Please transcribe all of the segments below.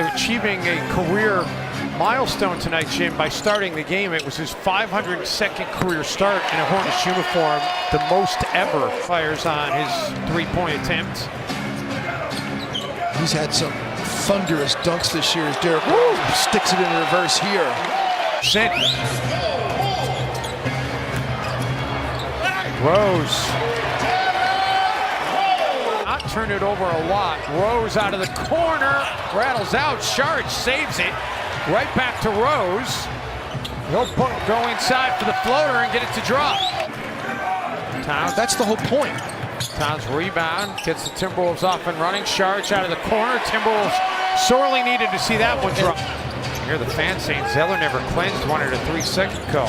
achieving a career milestone tonight, Jim, by starting the game. It was his 502nd career start in a Hornets uniform, the most ever. Fires on his three-point attempt. He's had some thunderous dunks this year as Derrick sticks it in reverse here. Sent. Rose. Not turn it over a lot. Rose out of the corner, rattles out. Saric saves it. Right back to Rose. He'll go inside for the floater and get it to drop. Towns. That's the whole point. Towns rebound, gets the Timberwolves off and running. Saric out of the corner. Timberwolves sorely needed to see that one drop. Here the fans saying Zeller never cleansed one at a 3-second call.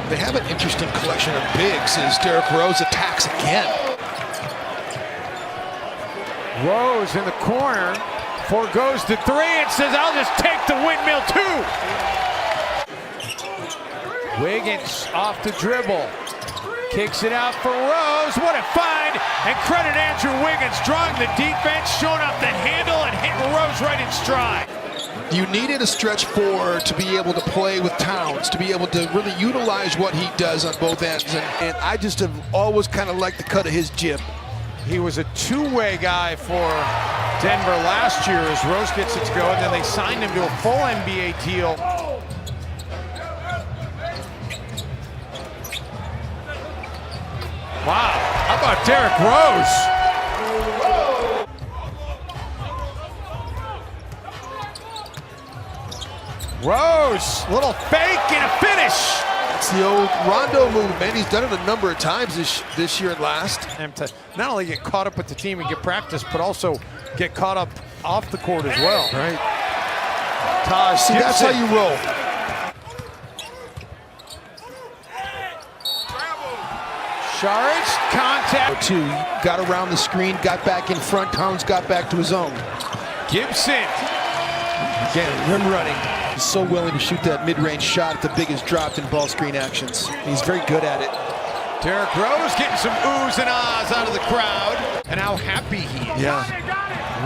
They have an interesting collection of bigs as Derrick Rose attacks again. Rose in the corner, foregoes the three and says, I'll just take the windmill too. Wiggins off the dribble. Kicks it out for Rose. What a find. And credit Andrew Wiggins drawing the defense, showing off the handle and hitting Rose right in stride. You needed a stretch four to be able to play with Towns, to be able to really utilize what he does on both ends. And I just have always kind of liked the cut of his jib. He was a two-way guy for Denver last year as Rose gets it to go, and then they signed him to a full NBA deal. Wow, how about Derrick Rose? Rose, little fake and a finish. It's the old Rondo move, man. He's done it a number of times this year and last. And to not only get caught up with the team and get practice, but also get caught up off the court as well. Right. Taj, see, that's how you roll. Saric, contact. Two, got around the screen, got back in front. Towns got back to his own. Gibson. Again, rim running. He's so willing to shoot that mid-range shot at the biggest drop in ball screen actions. He's very good at it. Derrick Rose getting some oohs and ahs out of the crowd. And how happy he is. Yeah.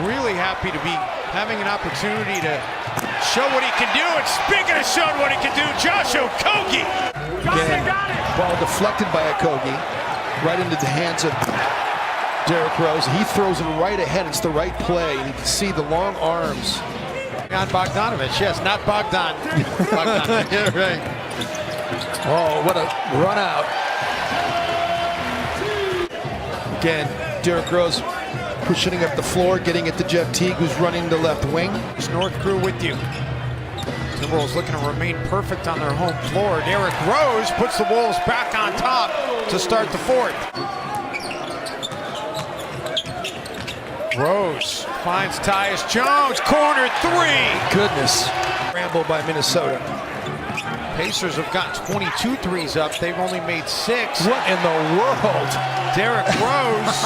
Really happy to be having an opportunity to show what he can do. And speaking of showing what he can do, Josh Okogie. Again, ball deflected by Okogie. Right into the hands of Derrick Rose. He throws it right ahead. It's the right play. And you can see the long arms. On Bogdanovich, yes, not Bogdan. Bogdanovich. Yeah, right. Oh, what a run out. Again, Derrick Rose pushing up the floor, getting it to Jeff Teague, who's running the left wing. It's North Crew with you. Timberwolves looking to remain perfect on their home floor. Derrick Rose puts the Wolves back on top to start the fourth. Rose finds Tyus Jones, corner three. Goodness. Scramble by Minnesota. Pacers have gotten 22 threes up. They've only made 6. What in the world? Derrick Rose.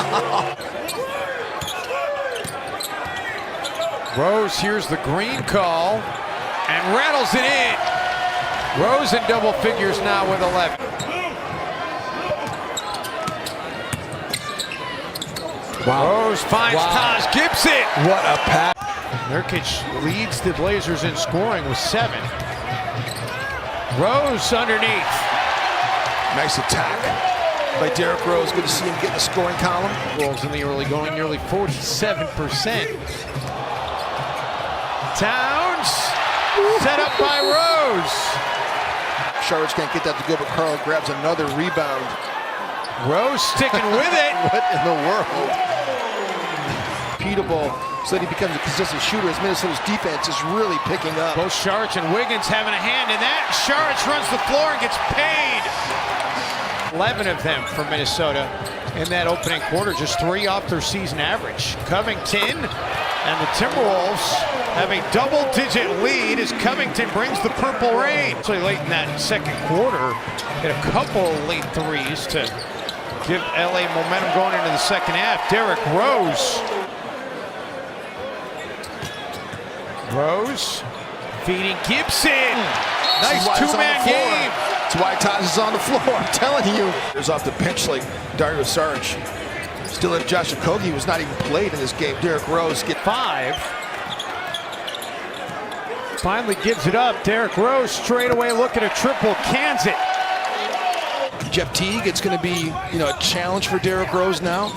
Rose hears the green call and rattles it in. Rose in double figures now with 11. Wow. Rose finds Taj Gibson. What a pass. Nurkic leads the Blazers in scoring with 7. Rose underneath. Nice attack by Derrick Rose. Good to see him get in the scoring column. Wolves in the early going, nearly 47%. Towns set up by Rose. Saric can't get that to go, but Carl grabs another rebound. Rose sticking with it. What in the world? Repeatable, so that he becomes a consistent shooter as Minnesota's defense is really picking up. Both Saric and Wiggins having a hand in that. Saric runs the floor and gets paid. 11 of them for Minnesota in that opening quarter, just 3 off their season average. Covington and the Timberwolves have a double-digit lead as Covington brings the purple rain. So late in that second quarter, hit a couple of late threes to give LA momentum going into the second half. Derrick Rose. Rose feeding Gibson. Nice two-man game. That's why Taj is on the floor, I'm telling you. There's off the bench like Dario Saric. Still have Josh Okogie, who was not even played in this game. Derrick Rose get 5. finally gives it up. Derrick Rose straight away looking at a triple, cans it. Jeff Teague, it's going to be, a challenge for Derrick Rose now.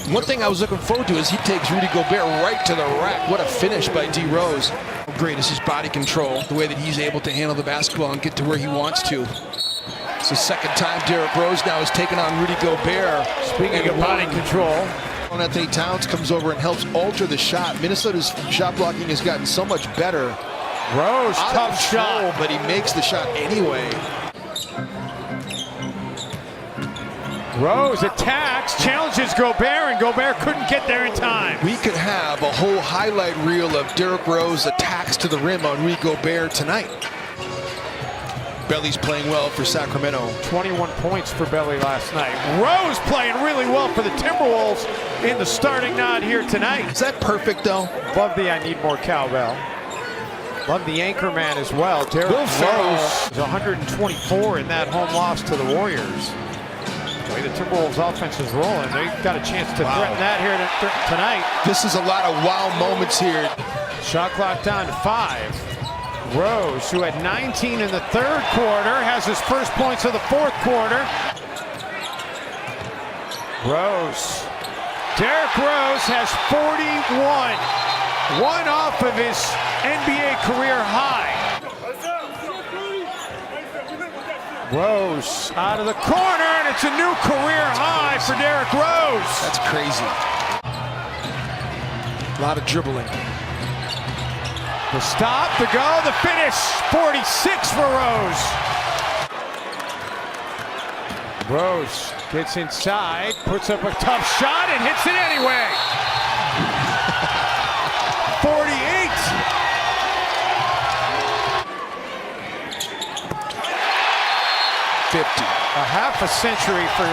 One thing I was looking forward to is he takes Rudy Gobert right to the rack. What a finish by D. Rose. How great is his body control, the way that he's able to handle the basketball and get to where he wants to. It's the second time Derrick Rose now has taken on Rudy Gobert. Speaking of body control, Anthony Towns comes over and helps alter the shot. Minnesota's shot blocking has gotten so much better. Rose, tough shot, but he makes the shot anyway. Rose attacks, challenges Gobert, and Gobert couldn't get there in time. We could have a whole highlight reel of Derrick Rose attacks to the rim on Rudy Gobert tonight. Belly's playing well for Sacramento. 21 points for Belly last night. Rose playing really well for the Timberwolves in the starting nod here tonight. Is that perfect, though? Love the I need more cowbell. Love the anchor man as well. Derrick Rose is 124 in that home loss to the Warriors. The way the Timberwolves offense is rolling, they've got a chance to threaten that here tonight. This is a lot of wow moments here. Shot clock down to 5. Rose, who had 19 in the third quarter, has his first points of the fourth quarter. Rose. Derrick Rose has 41. One off of his NBA career high. Rose out of the corner, and it's a new career high for Derrick Rose. That's crazy. A lot of dribbling. The stop, the go, the finish. 46 for Rose. Rose gets inside, puts up a tough shot, and hits it anyway. 48. A half a century for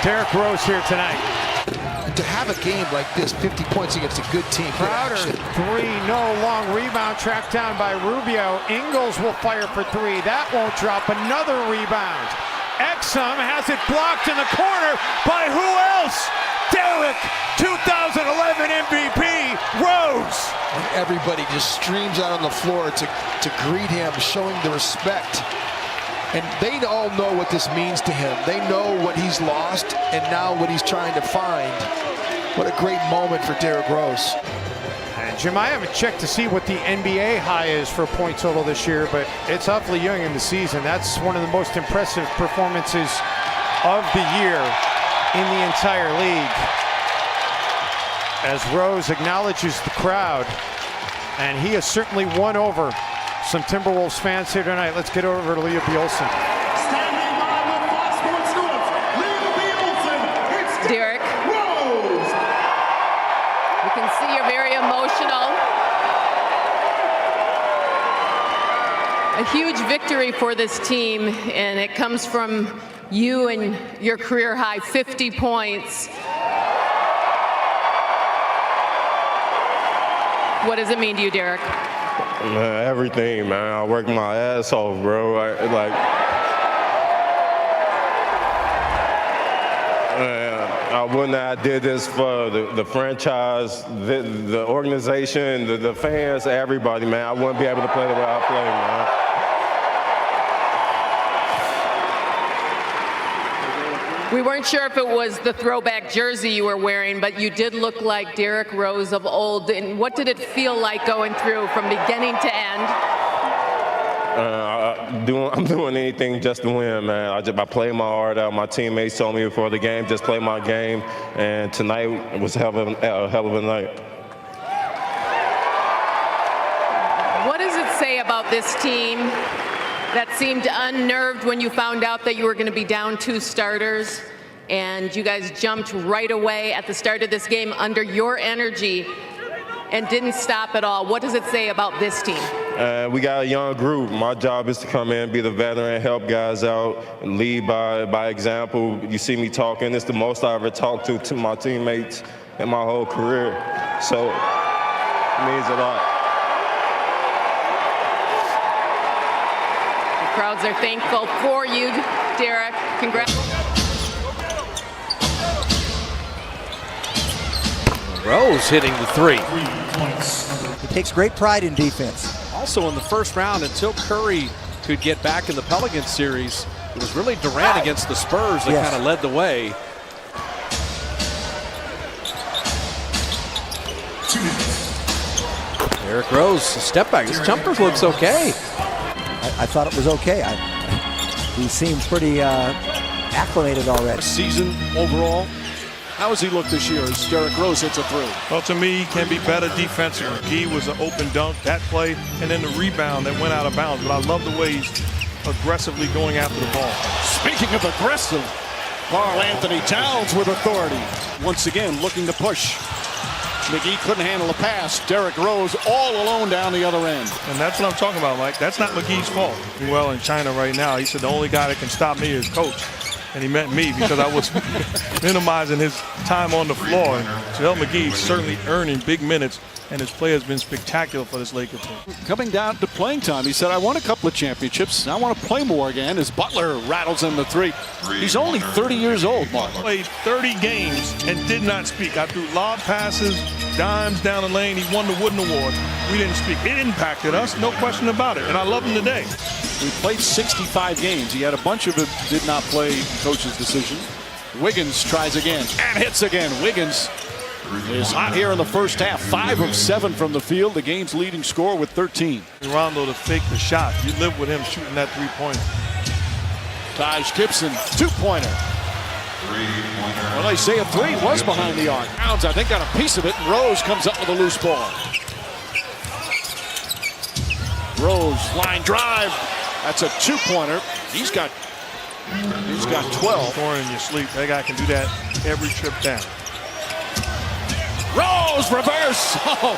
Derrick Rose here tonight. And to have a game like this, 50 points against a good team. Crowder, 3, no long rebound tracked down by Rubio. Ingles will fire for 3. That won't drop. Another rebound. Exum has it blocked in the corner by who else? Derrick, 2011 MVP, Rose. And everybody just streams out on the floor to greet him, showing the respect. And they all know what this means to him. They know what he's lost and now what he's trying to find. What a great moment for Derrick Rose. And Jim, I haven't checked to see what the NBA high is for point total this year, but it's awfully young in the season. That's one of the most impressive performances of the year in the entire league. As Rose acknowledges the crowd, and he has certainly won over some Timberwolves fans here tonight. Let's get over to Leah Bielson. Standing by with Fox Sports News, Leah Bielson. It's Derrick Rose. We can see you're very emotional. A huge victory for this team, and it comes from you and your career high 50 points. What does it mean to you, Derrick? Man, everything, man. I worked my ass off, bro. I wouldn't have did this for the franchise, the organization, the fans, everybody, man. I wouldn't be able to play the way I play, man. We weren't sure if it was the throwback jersey you were wearing, but you did look like Derrick Rose of old. And what did it feel like going through from beginning to end? I'm doing anything just to win, man. I play my heart out. My teammates told me before the game, just play my game. And tonight was a hell of a night. What does it say about this team that seemed unnerved when you found out that you were going to be down 2 starters, and you guys jumped right away at the start of this game under your energy and didn't stop at all? What does it say about this team? We got a young group. My job is to come in, be the veteran, help guys out, and lead by example. You see me talking. It's the most I ever talked to my teammates in my whole career. So it means a lot. Crowds are thankful for you, Derrick. Congrats. Rose hitting the 3. Points. He takes great pride in defense. also in the first round, until Curry could get back in the Pelicans series, it was really Durant against the Spurs that kind of led the way. Derrick Rose, a step back. His jumper looks okay. I thought it was okay. He seems pretty acclimated already. Season overall, how has he looked this year as Derrick Rose hits a three? Well, to me, he can be better defensively. He was an open dunk, that play, and then the rebound that went out of bounds. But I love the way he's aggressively going after the ball. Speaking of aggressive, Karl Anthony Towns with authority. Once again, looking to push. McGee couldn't handle the pass. Derrick Rose all alone down the other end. And that's what I'm talking about, Mike. That's not McGee's fault. Well, in China right now, he said the only guy that can stop me is coach. And he meant me because I was minimizing his time on the floor. And Joel McGee is certainly earning big minutes, and his play has been spectacular for this Lakers team. Coming down to playing time, he said, I won a couple of championships. I want to play more again as Butler rattles in the three. He's only 30 years old, Mark. Played 30 games and did not speak. I threw lob passes, dimes down the lane. He won the Wooden Award. We didn't speak. It impacted us, no question about it. And I love him today. We played 65 games. He had a bunch of it did not play coach's decision. Wiggins tries again and hits again. Wiggins is hot here in the first half. 5 of 7 from the field. The game's leading scorer with 13. Rondo to fake the shot. You live with him shooting that three-pointer. Taj Gibson, two-pointer. Well, they say a three was behind the arc. Towns, I think, got a piece of it, and Rose comes up with a loose ball. Rose, line drive. That's a two-pointer. He's got 12. Scoring in your sleep. That guy can do that every trip down. Rose, reverse. Oh,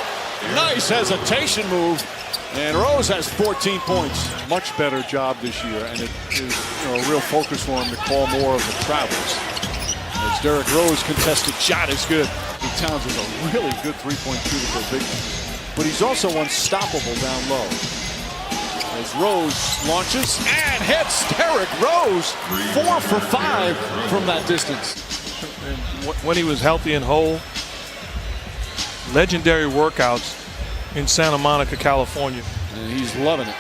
nice hesitation move. And Rose has 14 points. Much better job this year, and it is a real focus for him to call more of the travels. As Derrick Rose contested shot is good. Towns is a really good three-point shooter for a big man. But he's also unstoppable down low. As Rose launches and hits. Derrick Rose 4 for 5 from that distance. And when he was healthy and whole, legendary workouts in Santa Monica, California. And he's loving it.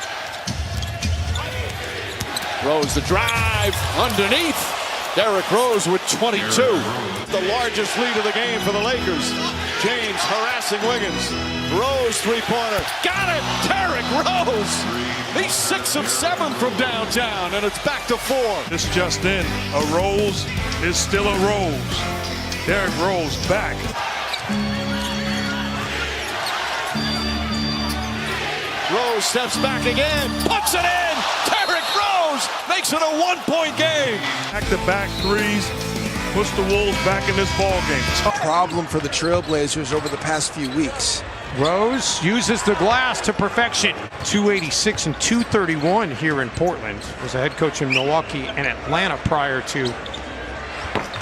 Rose the drive underneath. Derrick Rose with 22. The largest lead of the game for the Lakers. James harassing Wiggins. Rose three-pointer. Got it! Derrick Rose! He's 6 of 7 from downtown, and it's back to 4. This just in. A Rose is still a Rose. Derrick Rose back. Rose steps back again. Puts it in! Derrick Rose makes it a one-point game. Back-to-back threes. Puts the Wolves back in this ball game. Problem for the Trailblazers over the past few weeks. Rose uses the glass to perfection. 286 and 231 here in Portland. Was a head coach in Milwaukee and Atlanta prior to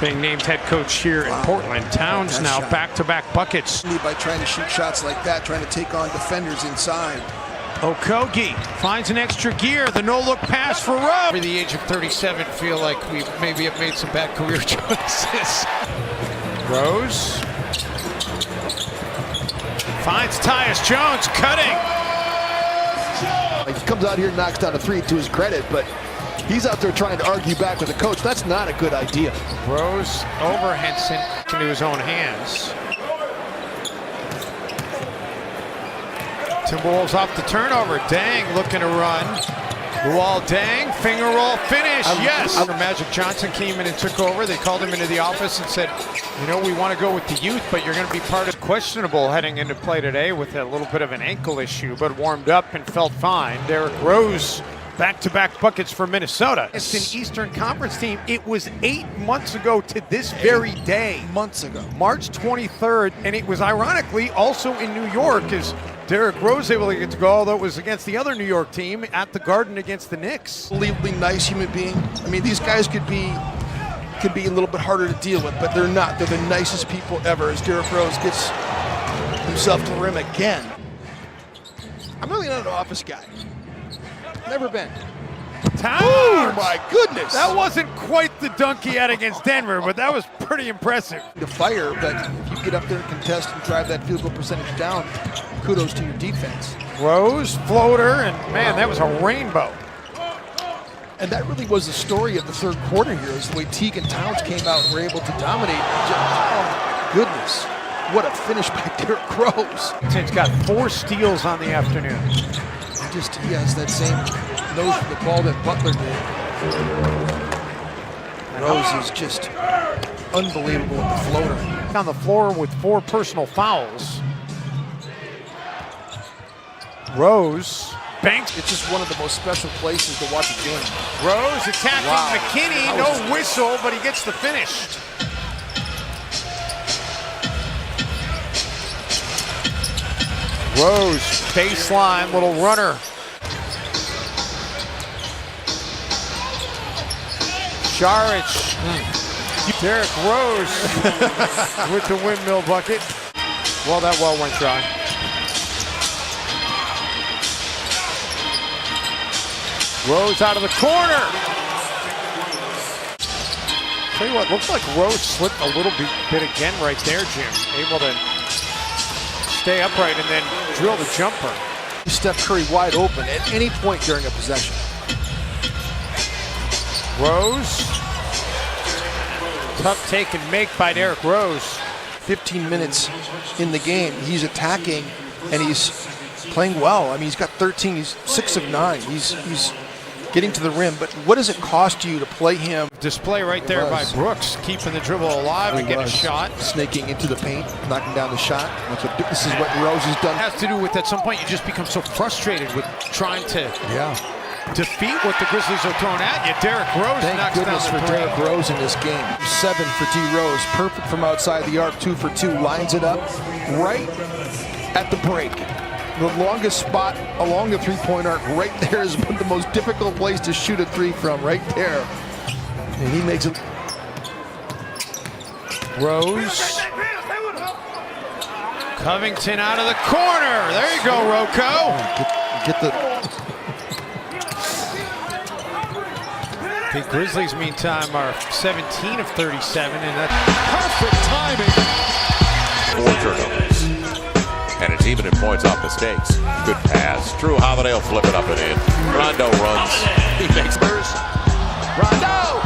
being named head coach here in Portland. Towns now back-to-back buckets. By trying to shoot shots like that, trying to take on defenders inside. Okogie finds an extra gear. The no-look pass for Rose. At the age of 37, feel like we maybe have made some bad career choices. Rose finds Tyus Jones cutting. He comes out here and knocks down a three to his credit, but he's out there trying to argue back with the coach. That's not a good idea. Rose over Henson into his own hands. Timberwolves off the turnover. Dang looking to run. Luol Deng, finger roll finish. Yes. Magic Johnson came in and took over. They called him into the office and said, you know, we want to go with the youth, but you're going to be part of questionable heading into play today with a little bit of an ankle issue, but warmed up and felt fine. Derrick Rose, back-to-back buckets for Minnesota. It's an Eastern Conference team. It was 8 months ago to this very day. Months ago. March 23rd, and it was ironically also in New York as Derrick Rose able to get to go, although it was against the other New York team at the Garden against the Knicks. Unbelievably nice human being. I mean, these guys could be a little bit harder to deal with, but they're not. They're the nicest people ever as Derrick Rose gets himself to the rim again. I'm really not an office guy. Never been. Towns! Oh my goodness! That wasn't quite the dunk he had against Denver, but that was pretty impressive. To fire, but if you get up there and contest and drive that field goal percentage down, kudos to your defense. Rose, floater, and man, that was a rainbow. And that really was the story of the third quarter here, is the way Teague and Towns came out and were able to dominate. Oh, my goodness. What a finish by Derrick Rose. He's got 4 steals on the afternoon. He has that same nose for the ball that Butler did. Rose is just unbelievable with the floater. On the floor with 4 personal fouls. Rose banks. It's just one of the most special places to watch a game. Rose attacking McKinney. No whistle, but he gets the finish. Rose, baseline, little runner. Šarić. Derrick Rose with the windmill bucket. Well, that well went dry. Rose out of the corner. Tell you what, looks like Rose slipped a little bit again right there, Jim. Able to stay upright and then drill the jumper. Steph Curry wide open at any point during a possession. Rose. Tough take and make by Derrick Rose. 15 minutes in the game, he's attacking and he's playing well. I mean, he's got 13, he's 6 of 9. He's getting to the rim, but what does it cost you to play him? Display right there by Brooks, keeping the dribble alive and getting a shot. Snaking into the paint, knocking down the shot. This is what Rose has done. It has to do with at some point you just become so frustrated with trying to defeat what the Grizzlies are throwing at you. Derrick Rose knocks down the for Derrick Rose in this game. 7 for D Rose, perfect from outside the arc, 2 for 2, lines it up right at the break. The longest spot along the three-point arc right there is the most difficult place to shoot a 3 from, right there. And he makes it. Rose. Covington out of the corner. There you go, Rocco. Get the. The Grizzlies, meantime, are 17 of 37, and that's Perfect timing. 4 turnovers. And it's even in points off mistakes. Good pass. Drew Holiday will flip it up and in. Rondo runs. He makes first. Rondo.